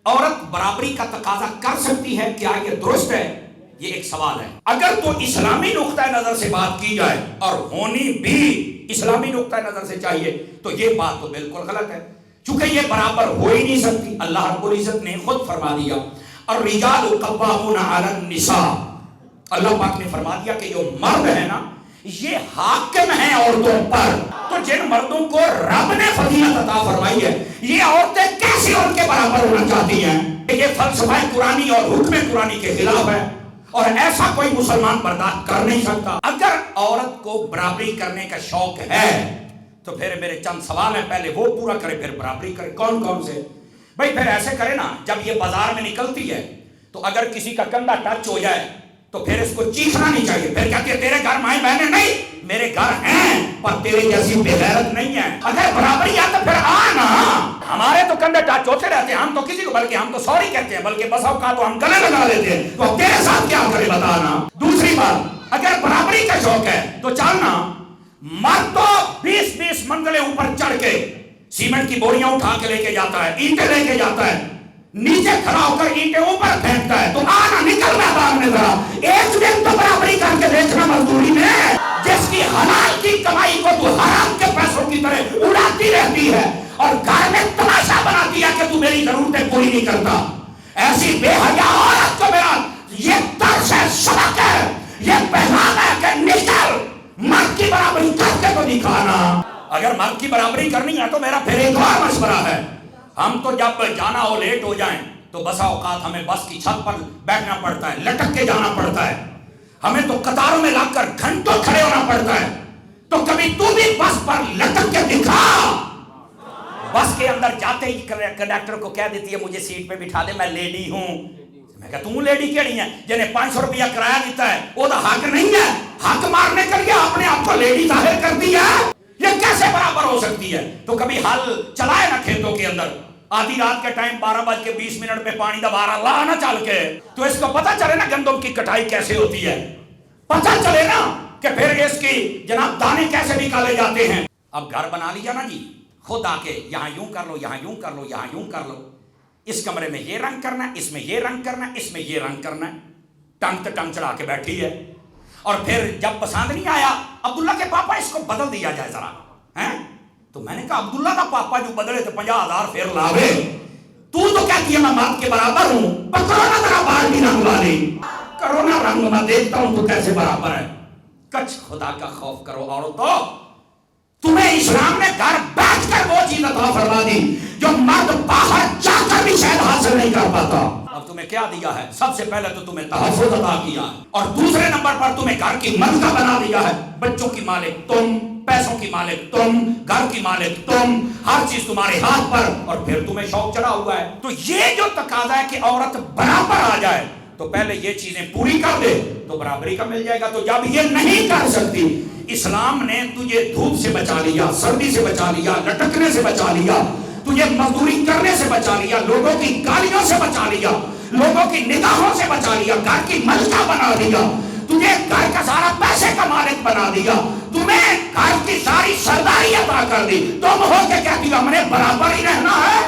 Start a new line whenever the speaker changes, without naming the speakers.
عورت برابری کا تقاضا کر سکتی ہے، کیا یہ درست ہے؟ یہ ایک سوال ہے۔ اگر تو اسلامی نقطہ نظر سے بات کی جائے اور ہونی بھی اسلامی نقطہ نظر سے چاہیے تو یہ بات تو بالکل غلط ہے، چونکہ یہ برابر ہو ہی نہیں سکتی۔ اللہ رب العزت نے خود فرما دیا الرجال قوامون علی النساء، اللہ پاک نے فرما دیا کہ جو مرد ہے نا یہ حاکم ہیں عورتوں پر۔ تو جن مردوں کو رب نے فضیلت عطا فرمائی ہے یہ عورتیں کیسے ان کے برابر ہونا چاہتی ہیں؟ یہ فلسفہ قرآنی اور حکم قرآنی کے خلاف ہے اور ایسا کوئی مسلمان برداشت کر نہیں سکتا۔ اگر عورت کو برابری کرنے کا شوق ہے تو پھر میرے چند سوال ہیں، پہلے وہ پورا کرے پھر برابری کرے۔ کون کون سے؟ بھائی پھر ایسے کرے نا، جب یہ بازار میں نکلتی ہے تو اگر کسی کا کندھا ٹچ ہو جائے تو پھر اس کو چیخنا نہیں چاہیے، پھر کہتی ہے تیرے گھر مائیں بہنیں نہیں، میرے گھر ہیں پر تیرے جیسی بے غیرت نہیں ہے۔ اگر برابری ہے تو پھر آنا، ہمارے تو کندھے ٹچ ہوتے رہتے ہیں، ہم تو کسی کو بلکہ ہم تو سوری کہتے ہیں، بلکہ بس اوقات تو ہم گلے لگا لیتے ہیں، تو تیرے ساتھ کیا کرے بتانا۔ دوسری بات، اگر برابری کا شوق ہے تو چلنا، مرد تو 20 منزلیں اوپر چڑھ کے سیمنٹ کی بوریاں اٹھا کے لے کے جاتا ہے، اینٹیں لے کے جاتا ہے، نیچے کھڑا ہو کر اینٹیں اوپر پھینکتا ہے، تو آنا نکل میدان میں ذرا ایک دن تو برابری کر کے دیکھنا مزدوری میں۔ جس کی حلال کی کمائی کو تو حرام کے پیسوں کی طرح اڑاتی رہتی ہے اور گھر میں تماشا بناتی ہے کہ تو میری ضرورتیں پوری نہیں کرتا، ایسی بے حیا عورت کو میرا یہ درس ہے، سبق ہے، یہ پیغام ہے کہ نکل مرد کی برابری کر کے تو دکھانا۔ اگر مرد کی برابری کرنی ہے تو میرا پھر ایک اور مشورہ ہے، ہم تو جب جانا ہو لیٹ ہو جائیں تو بسا اوقات ہمیں بس کی چھت پر بیٹھنا پڑتا ہے، لٹک کے جانا پڑتا ہے، ہمیں تو قطاروں میں لگ کر گھنٹوں کھڑے ہونا پڑتا ہے، تو کبھی تو بھی بس پر لٹک کے دکھا۔ بس کے اندر جاتے ہی کنڈکٹر کو کہہ دیتی ہے مجھے سیٹ پہ بٹھا دے، میں لیڈی ہوں۔ میں کہا تم لیڈی کیڑی ہے؟ جنہیں 500 روپیہ کرایہ دیتا ہے وہ تو حق نہیں ہے، حق مارنے کے لیے اپنے آپ کو لیڈی ظاہر کر دیا، یہ کیسے برابر ہو سکتی ہے؟ تو کبھی ہل چلائے نا کھیتوں کے اندر، آدھی رات کے ٹائم 12:20 پہ پانی دبا رہا نہ چل کے، تو اس کو پتہ چلے نا گندم کی کٹائی کیسے ہوتی ہے، پتہ چلے نا کہ پھر اس کی جناب دانے کیسے نکالے جاتے ہیں۔ اب گھر بنا لیا نا جی، خود آ کے یہاں یوں کر لو، یہاں یوں کر لو، یہاں یوں کر لو، اس کمرے میں یہ رنگ کرنا ہے، اس میں یہ رنگ کرنا ہے، اس میں یہ رنگ کرنا ہے، ٹنگ چڑھا کے بیٹھی ہے۔ اور پھر جب پسند نہیں آیا عبداللہ کے پاپا اس کو بدل دیا جائے ذرا، ہیں؟ تو میں نے کہا عبداللہ کا پاپا جو بدلے تو 50,000 پھر لاوے، تو کہتی ہے میں مرد کے برابر ہوں، پکڑو نا ذرا بال بھی رنگ والی، کرو نا رنگ، میں دیکھتا ہوں تو کیسے برابر ہے۔ کچھ خدا کا خوف کرو عورتوں، تمہیں اسلام نے گھر بیٹھ کر وہ چیز عطا فرما دی جو مرد باہر جا کر بھی شاید حاصل نہیں کر پاتا۔ اب تمہیں کیا دیا ہے؟ سب سے پہلے تو تمہیں تحفظ عطا کیا اور دوسرے نمبر پر تمہیں گھر کی ملکہ بنا دیا ہے، بچوں کی مالک تم، پیسوں کی مالک تم، گھر کی مالک تم، ہر چیز تمہارے ہاتھ پر، اور پھر تمہیں شوق چڑھا ہوا ہے۔ تو یہ جو تقاضا ہے کہ عورت برابر آ جائے تو پہلے یہ چیزیں پوری کر دے تو برابری کا مل جائے گا۔ تو جب یہ نہیں کر سکتی، اسلام نے تجھے دھوپ سے بچا لیا، سردی سے بچا لیا، لٹکنے سے بچا لیا، تجھے مزدوری کرنے سے بچا لیا، لوگوں کی گالیوں سے بچا لیا، لوگوں کی نگاہوں سے بچا لیا، گھر کی ملکہ بنا دیا، تجھے گھر کا سارا پیسے کا مالک بنا دیا، تمہیں گھر کی ساری سرداری عطا کر دی، تم ہو کے کہتی ہو ہم نے برابر ہی رہنا ہے۔